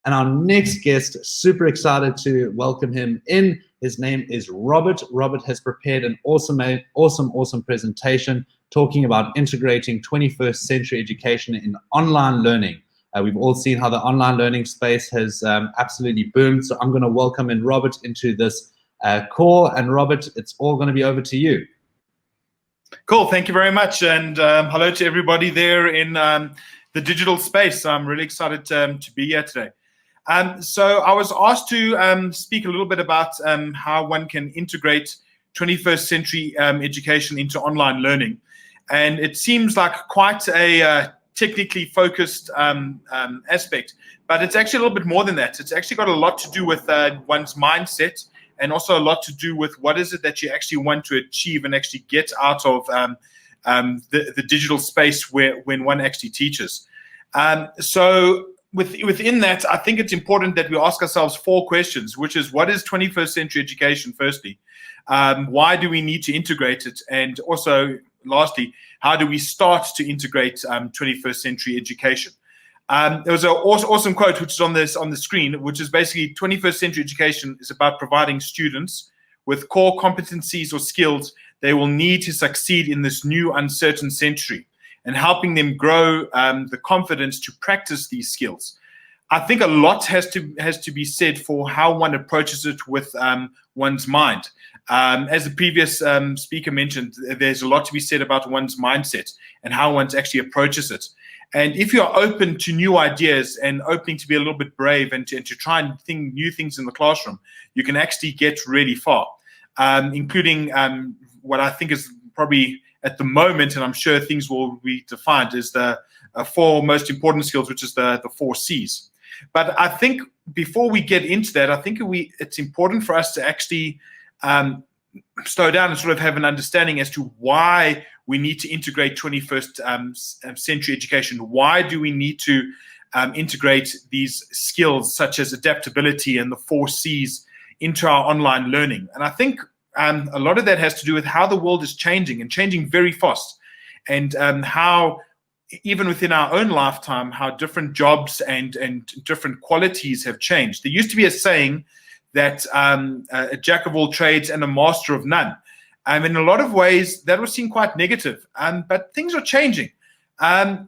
And our next guest, super excited to welcome him in. His name is Robert. Robert has prepared an awesome presentation talking about integrating 21st century education in online learning. We've all seen how the online learning space has absolutely boomed. So I'm going to welcome in Robert into this call. And Robert, it's all going to be over to you. Cool. Thank you very much. And hello to everybody there in the digital space. I'm really excited to be here today. So I was asked to speak a little bit about how one can integrate 21st century education into online learning. And it seems like quite a technically focused aspect, but it's actually a little bit more than that. It's actually got a lot to do with one's mindset, and also a lot to do with what is it that you actually want to achieve and actually get out of the digital space when one actually teaches. So within that, I think it's important that we ask ourselves 4 questions, which is, what is 21st century education, firstly? Why do we need to integrate it? And also, lastly, how do we start to integrate 21st century education? There was an awesome quote which is on the screen, which is basically 21st century education is about providing students with core competencies or skills they will need to succeed in this new uncertain century, and helping them grow the confidence to practice these skills. I think a lot has to be said for how one approaches it with one's mind. As the previous speaker mentioned, there's a lot to be said about one's mindset and how one actually approaches it. And if you're open to new ideas and opening to be a little bit brave and to try and think new things in the classroom, you can actually get really far, including what I think is probably at the moment, and I'm sure things will be defined, is the 4 most important skills, which is the 4 C's. But I think before we get into that, I think it's important for us to actually slow down and sort of have an understanding as to why we need to integrate 21st century education. Why do we need to integrate these skills such as adaptability and the 4 C's into our online learning? And I think a lot of that has to do with how the world is changing, and changing very fast, and how even within our own lifetime, how different jobs and different qualities have changed. There used to be a saying that a jack of all trades and a master of none. In a lot of ways, that was seen quite negative, but things are changing.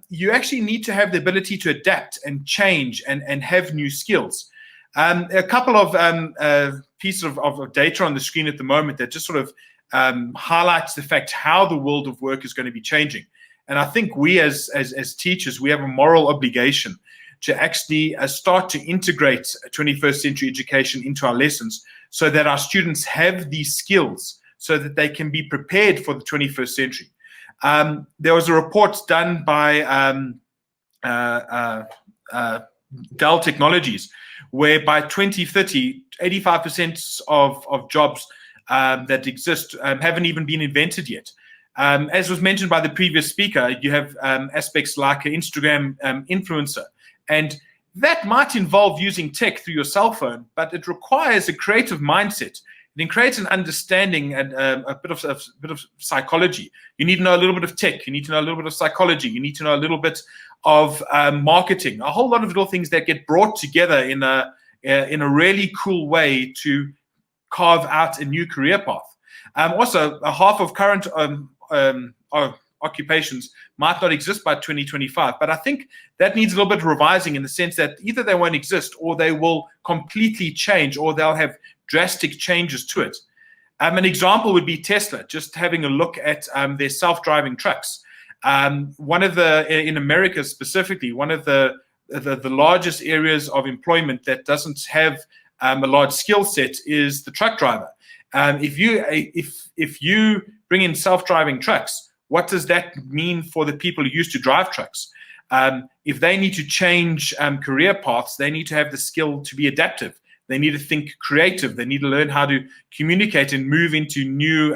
You actually need to have the ability to adapt and change and have new skills. A couple of pieces of data on the screen at the moment that just sort of highlights the fact how the world of work is going to be changing. And I think we as teachers, we have a moral obligation to actually start to integrate 21st century education into our lessons, so that our students have these skills so that they can be prepared for the 21st century. There was a report done by Dell Technologies, where by 2030, 85% of jobs that exist haven't even been invented yet. As was mentioned by the previous speaker, you have aspects like an Instagram influencer, and that might involve using tech through your cell phone, but it requires a creative mindset. It creates an understanding and a bit of psychology. You need to know a little bit of tech. You need to know a little bit of psychology. You need to know a little bit of marketing. A whole lot of little things that get brought together in a really cool way to carve out a new career path. Also, half of current occupations might not exist by 2025, but I think that needs a little bit of revising, in the sense that either they won't exist, or they will completely change, or they'll have drastic changes to it. An example would be Tesla. Just having a look at their self-driving trucks. In America specifically, one of the largest areas of employment that doesn't have a large skill set is the truck driver. If you bring in self-driving trucks, what does that mean for the people who used to drive trucks? If they need to change career paths, they need to have the skill to be adaptive. They need to think creative. They need to learn how to communicate and move into new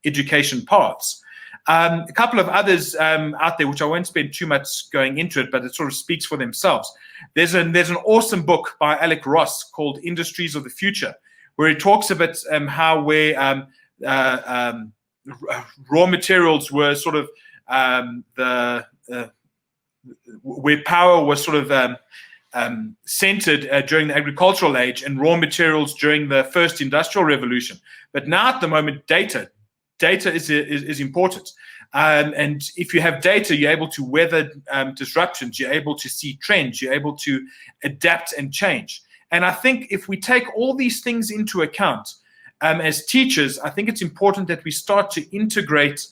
education paths. A couple of others out there, which I won't spend too much going into it, but it sort of speaks for themselves. There's an awesome book by Alec Ross called Industries of the Future, where he talks about how raw materials were sort of where power was sort of centered during the agricultural age and raw materials during the first industrial revolution. But now at the moment, data is important. And if you have data, you're able to weather disruptions, you're able to see trends, you're able to adapt and change. And I think if we take all these things into account, as teachers, I think it's important that we start to integrate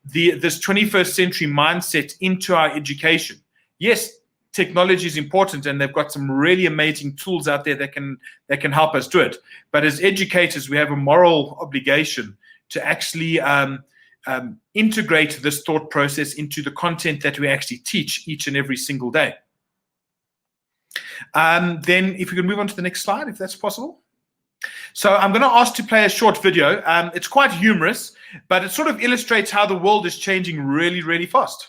this 21st century mindset into our education. Yes, technology is important, and they've got some really amazing tools out there that can help us do it. But as educators, we have a moral obligation to actually integrate this thought process into the content that we actually teach each and every single day. Then if we can move on to the next slide, if that's possible. So I'm going to ask to play a short video. It's quite humorous, but it sort of illustrates how the world is changing really, really fast.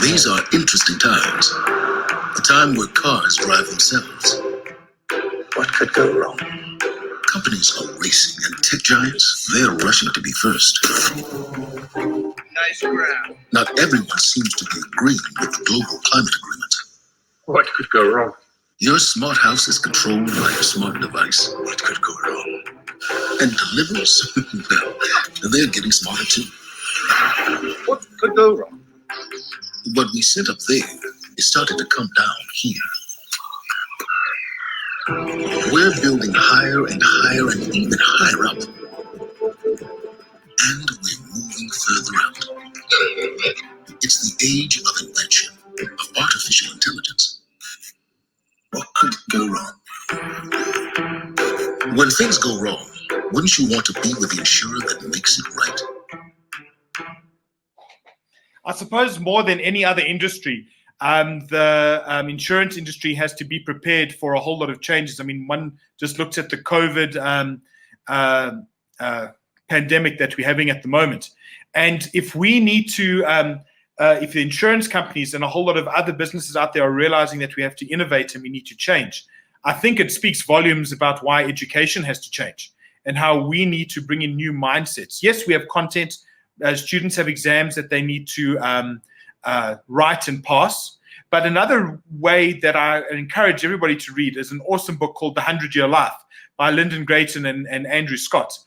These are interesting times. A time where cars drive themselves. What could go wrong? Companies are racing, and tech giants, they're rushing to be first. Nice grab. Not everyone seems to be agreeing with the global climate agreement. What could go wrong? Your smart house is controlled by a smart device. What could go wrong? And deliveries, well, they're getting smarter too. What could go wrong? What we set up there is starting to come down here. We're building higher and higher and even higher up. And we're moving further out. It's the age of invention, of artificial intelligence. What could go wrong? When things go wrong, wouldn't you want to be with the insurer that makes it right? I suppose more than any other industry, the insurance industry has to be prepared for a whole lot of changes. I mean, one just looks at the COVID pandemic that we're having at the moment. And if we need to, if the insurance companies and a whole lot of other businesses out there are realizing that we have to innovate and we need to change, I think it speaks volumes about why education has to change and how we need to bring in new mindsets. Yes, we have content. Students have exams that they need to write and pass. But another way that I encourage everybody to read is an awesome book called The 100-Year Life by Lyndon Grayton and Andrew Scott.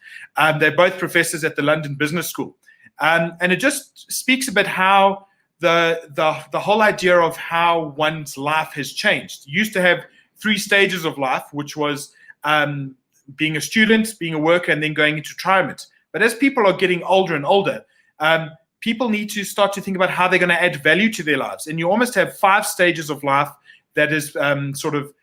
They're both professors at the London Business School. And it just speaks about how the whole idea of how one's life has changed. You used to have 3 stages of life, which was being a student, being a worker, and then going into retirement. But as people are getting older and older, people need to start to think about how they're going to add value to their lives. And you almost have 5 stages of life that is sort of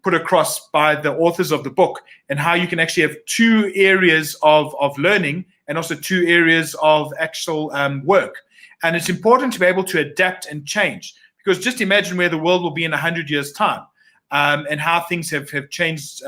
put across by the authors of the book, and how you can actually have 2 areas of learning and also 2 areas of actual work. And it's important to be able to adapt and change, because just imagine where the world will be in 100 years' time and how things have changed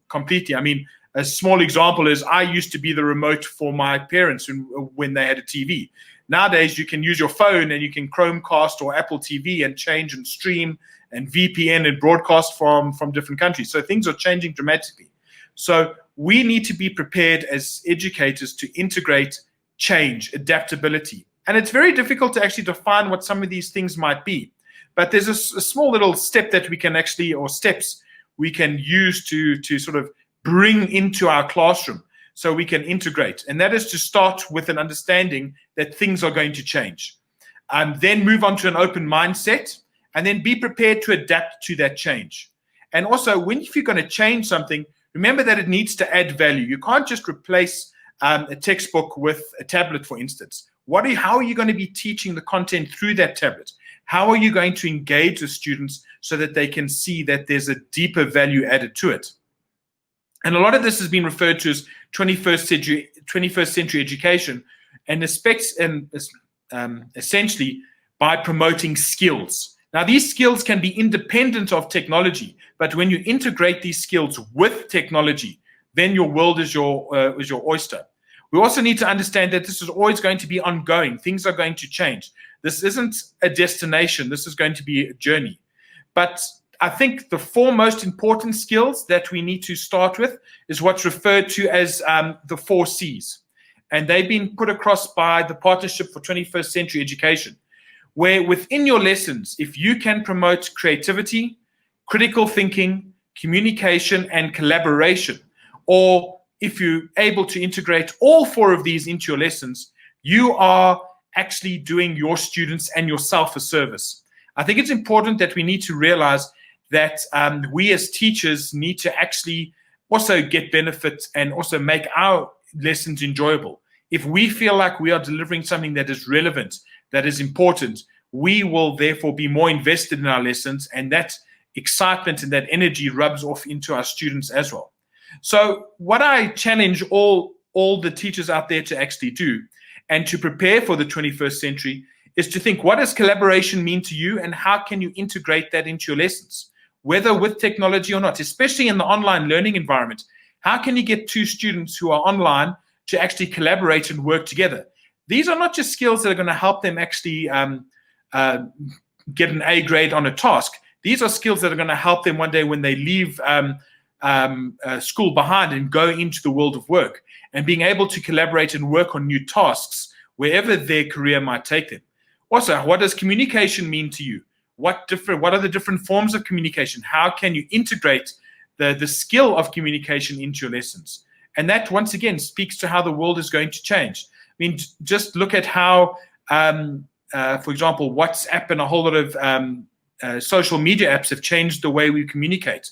completely. I mean, a small example is I used to be the remote for my parents when they had a TV. Nowadays, you can use your phone and you can Chromecast or Apple TV and change and stream and VPN and broadcast from different countries. So things are changing dramatically. So we need to be prepared as educators to integrate change, adaptability. And it's very difficult to actually define what some of these things might be. But there's a small little step that we can actually, or steps we can use to sort of bring into our classroom so we can integrate. And that is to start with an understanding that things are going to change. Then move on to an open mindset, and then be prepared to adapt to that change. And also, if you're going to change something, remember that it needs to add value. You can't just replace a textbook with a tablet, for instance. How are you going to be teaching the content through that tablet? How are you going to engage the students so that they can see that there's a deeper value added to it? And a lot of this has been referred to as 21st century education, and essentially by promoting skills. Now, these skills can be independent of technology, but when you integrate these skills with technology, then your world is your oyster. We also need to understand that this is always going to be ongoing. Things are going to change. This isn't a destination. This is going to be a journey. But I think the 4 most important skills that we need to start with is what's referred to as the 4 C's. And they've been put across by the Partnership for 21st Century Education. where within your lessons, if you can promote creativity, critical thinking, communication, and collaboration, or if you're able to integrate all 4 of these into your lessons, you are actually doing your students and yourself a service. I think it's important that we need to realize that we as teachers need to actually also get benefits and also make our lessons enjoyable. If we feel like we are delivering something that is relevant, that is important, we will therefore be more invested in our lessons, and that excitement and that energy rubs off into our students as well. So what I challenge all the teachers out there to actually do and to prepare for the 21st century is to think, what does collaboration mean to you, and how can you integrate that into your lessons, whether with technology or not, especially in the online learning environment? How can you get 2 students who are online to actually collaborate and work together? These are not just skills that are going to help them actually get an A grade on a task. These are skills that are going to help them one day when they leave school behind and go into the world of work, and being able to collaborate and work on new tasks wherever their career might take them. Also, what does communication mean to you? What are the different forms of communication? How can you integrate the skill of communication into your lessons? And that, once again, speaks to how the world is going to change. I mean, just look at how, for example, WhatsApp and a whole lot of social media apps have changed the way we communicate.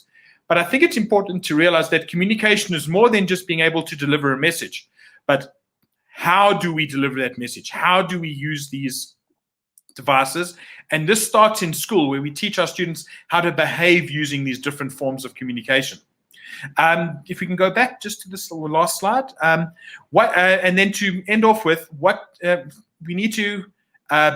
But I think it's important to realize that communication is more than just being able to deliver a message. But how do we deliver that message? How do we use these devices? And this starts in school, where we teach our students how to behave using these different forms of communication. If we can go back just to this last slide, and then to end off with we need to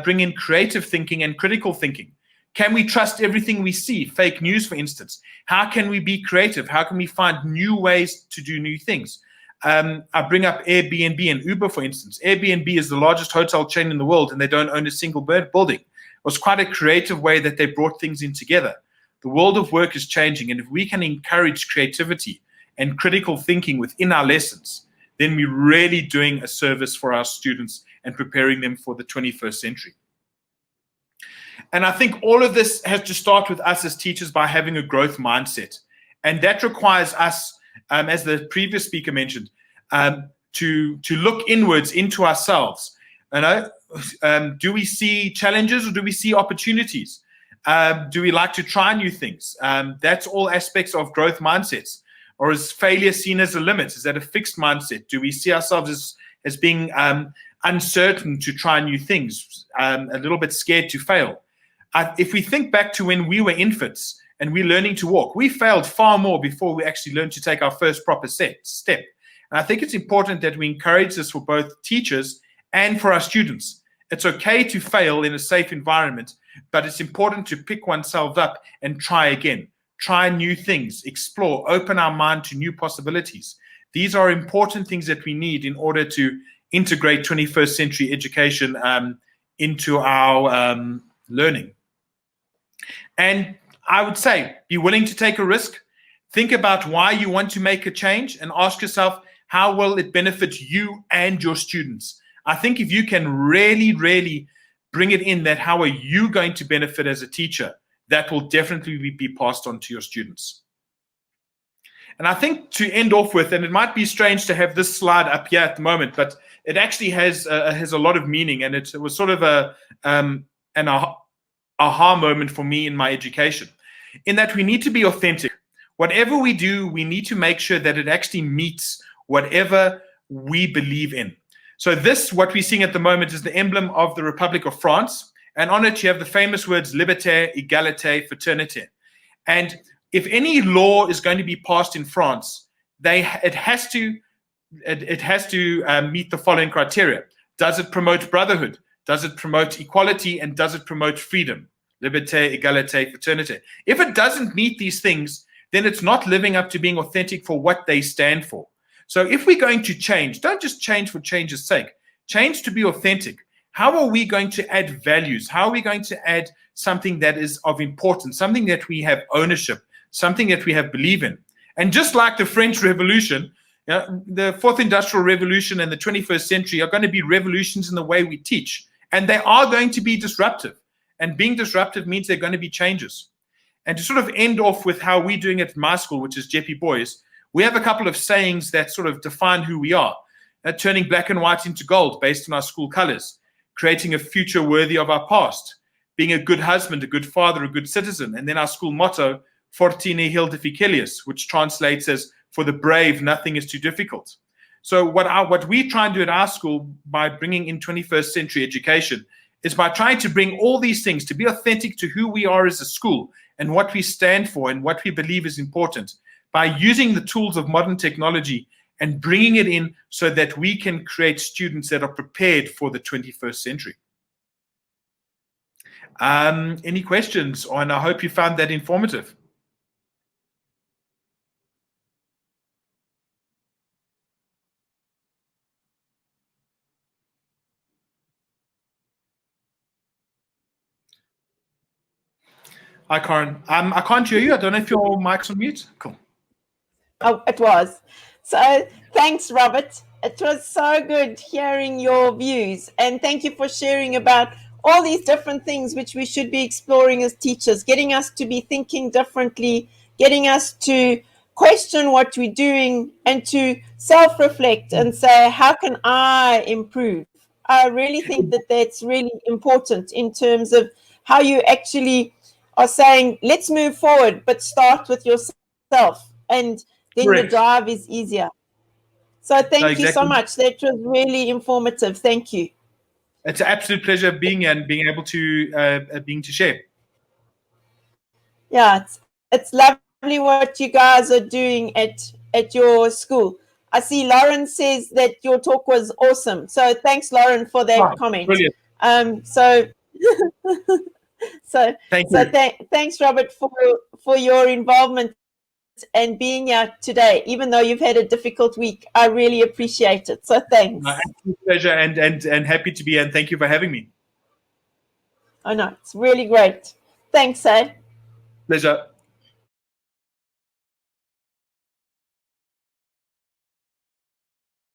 bring in creative thinking and critical thinking. Can we trust everything we see? Fake news, for instance. How can we be creative? How can we find new ways to do new things? I bring up Airbnb and Uber, for instance. Airbnb is the largest hotel chain in the world, and they don't own a single building. It was quite a creative way that they brought things in together. The world of work is changing, and if we can encourage creativity and critical thinking within our lessons, then we're really doing a service for our students and preparing them for the 21st century. And I think all of this has to start with us as teachers by having a growth mindset. And that requires us, as the previous speaker mentioned, to look inwards into ourselves. Do we see challenges, or do we see opportunities? Do we like to try new things? That's all aspects of growth mindsets. Or is failure seen as a limit? Is that a fixed mindset? Do we see ourselves as being uncertain to try new things, a little bit scared to fail? If we think back to when we were infants and we're learning to walk, we failed far more before we actually learned to take our first proper step. And I think it's important that we encourage this for both teachers and for our students. It's okay to fail in a safe environment, but it's important to pick oneself up and try again. Try new things, explore, open our mind to new possibilities. These are important things that we need in order to integrate 21st century education into our learning. And I would say, be willing to take a risk. Think about why you want to make a change, and ask yourself, how will it benefit you and your students? I think if you can really, really bring it in that how are you going to benefit as a teacher, that will definitely be passed on to your students. And I think to end off with, and it might be strange to have this slide up here at the moment, but it actually has a lot of meaning, and it was sort of an aha moment for me in my education, in that we need to be authentic. Whatever we do, we need to make sure that it actually meets whatever we believe in. So this, what we're seeing at the moment, is the emblem of the Republic of France. And on it, you have the famous words, liberté, égalité, fraternité. And if any law is going to be passed in France, it has to meet the following criteria. Does it promote brotherhood? Does it promote equality? And does it promote freedom? Liberté, égalité, fraternité. If it doesn't meet these things, then it's not living up to being authentic for what they stand for. So if we're going to change, don't just change for change's sake. Change to be authentic. How are we going to add values? How are we going to add something that is of importance, something that we have ownership, something that we have believe in? And just like the French Revolution, the Fourth Industrial Revolution and the 21st century are going to be revolutions in the way we teach And they are going to be disruptive. And being disruptive means there are going to be changes. And to sort of end off with how we're doing it at my school, which is Jeppe Boys, we have a couple of sayings that sort of define who we are. Turning black and white into gold based on our school colors, creating a future worthy of our past, being a good husband, a good father, a good citizen. And then our school motto, Fortini Hil Difficilius, which translates as, for the brave, nothing is too difficult. So what we try and do at our school by bringing in 21st century education is by trying to bring all these things to be authentic to who we are as a school and what we stand for and what we believe is important, by using the tools of modern technology and bringing it in so that we can create students that are prepared for the 21st century. Any questions? And I hope you found that informative. Hi, Karen. I can't hear you. I don't know if your mic's on mute. Cool. Oh, it was. So thanks, Robert. It was so good hearing your views. And thank you for sharing about all these different things which we should be exploring as teachers, getting us to be thinking differently, getting us to question what we're doing and to self-reflect and say, how can I improve? I really think that that's really important in terms of how you actually are saying, let's move forward, but start with yourself. And then Correct. the drive is easier. So thank you so much. That was really informative. Thank you. It's an absolute pleasure being able to share. Yeah, it's lovely what you guys are doing at your school. I see Lauren says that your talk was awesome. So thanks, Lauren, for that comment. Brilliant. Thanks, Robert, for your involvement and being here today, even though you've had a difficult week. I really appreciate it. So thanks. My absolute pleasure and happy to be here, and thank you for having me. I know, it's really great. Thanks, Pleasure.